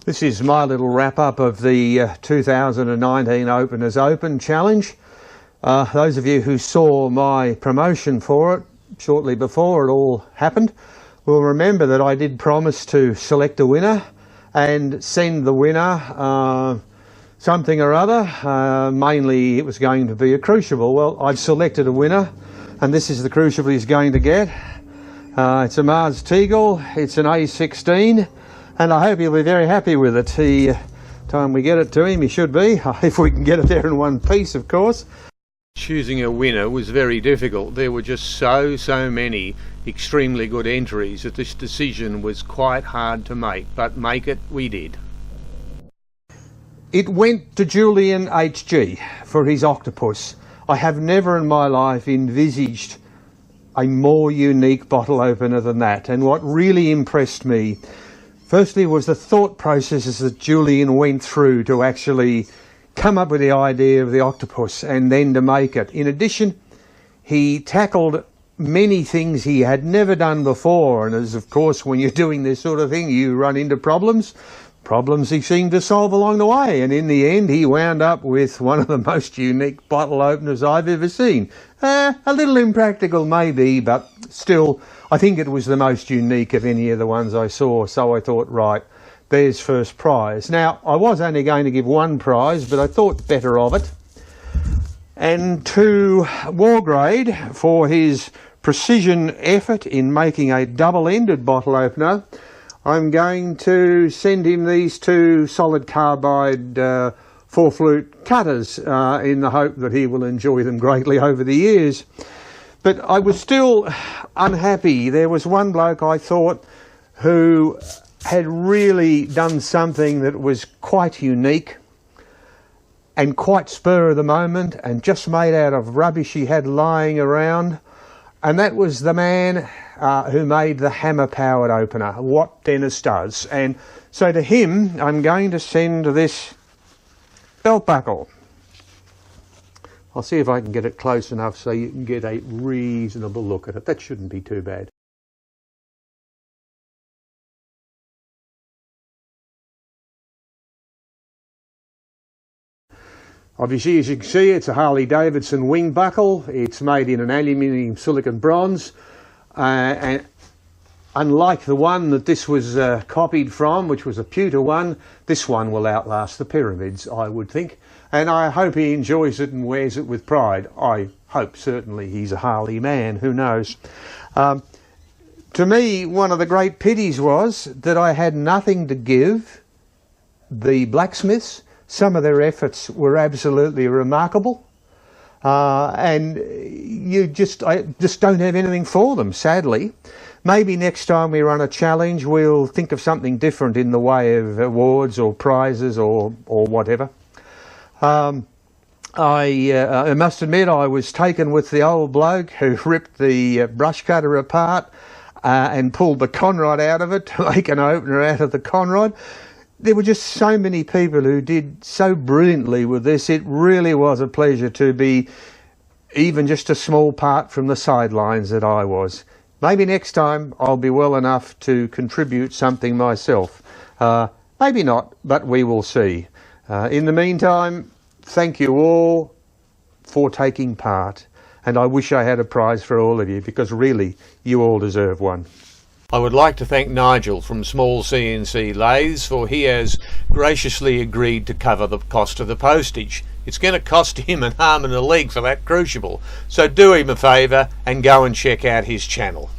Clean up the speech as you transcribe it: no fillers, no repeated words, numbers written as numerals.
This is my little wrap up of the 2019 Openers Open Challenge. Those of you who saw my promotion for it shortly before it all happened will remember that I did promise to select a winner and send the winner something or other. Mainly it was going to be a crucible. Well, I've selected a winner and this is the crucible he's going to get. It's a Mars Teagle, it's an A16. And I hope he'll be very happy with it. The time we get it to him, he should be, if we can get it there in one piece, of course. Choosing a winner was very difficult. There were just so many extremely good entries that this decision was quite hard to make, but make it we did. It went to Julian HG for his octopus. I have never in my life envisaged a more unique bottle opener than that, and what really impressed me firstly was the thought processes that Julian went through to actually come up with the idea of the octopus and then to make it. In addition, he tackled many things he had never done before, and as of course when you're doing this sort of thing you run into problems he seemed to solve along the way, and in the end he wound up with one of the most unique bottle openers I've ever seen. A little impractical maybe, but still I think it was the most unique of any of the ones I saw, so I thought, right, there's first prize. Now, I was only going to give one prize, but I thought better of it. And to Wargrade, for his precision effort in making a double-ended bottle opener, I'm going to send him these two solid carbide 4-flute cutters in the hope that he will enjoy them greatly over the years. But I was still unhappy. There was one bloke I thought who had really done something that was quite unique and quite spur of the moment and just made out of rubbish he had lying around, and that was the man who made the hammer-powered opener, Whatdennisdoes. And so to him I'm going to send this belt buckle. I'll see if I can get it close enough so you can get a reasonable look at it. That shouldn't be too bad. Obviously, as you can see, it's a Harley-Davidson wing buckle. It's made in an aluminium silicon bronze. And unlike the one that this was copied from, which was a pewter one, this one will outlast the pyramids, I would think. And I hope he enjoys it and wears it with pride. I hope certainly he's a Harley man, who knows. To me, one of the great pities was that I had nothing to give the blacksmiths. Some of their efforts were absolutely remarkable. And I just don't have anything for them, sadly. Maybe next time we run a challenge we'll think of something different in the way of awards or prizes or whatever. I must admit I was taken with the old bloke who ripped the brush cutter apart and pulled the conrod out of it to make an opener out of the conrod. There were just so many people who did so brilliantly with this. It really was a pleasure to be even just a small part from the sidelines that I was. Maybe next time I'll be well enough to contribute something myself. Maybe not, but we will see. In the meantime, thank you all for taking part, and I wish I had a prize for all of you, because really you all deserve one. I would like to thank Nigel from smallcnclathes, for he has graciously agreed to cover the cost of the postage. It's going to cost him an arm and a leg for that crucible, so do him a favour and go and check out his channel.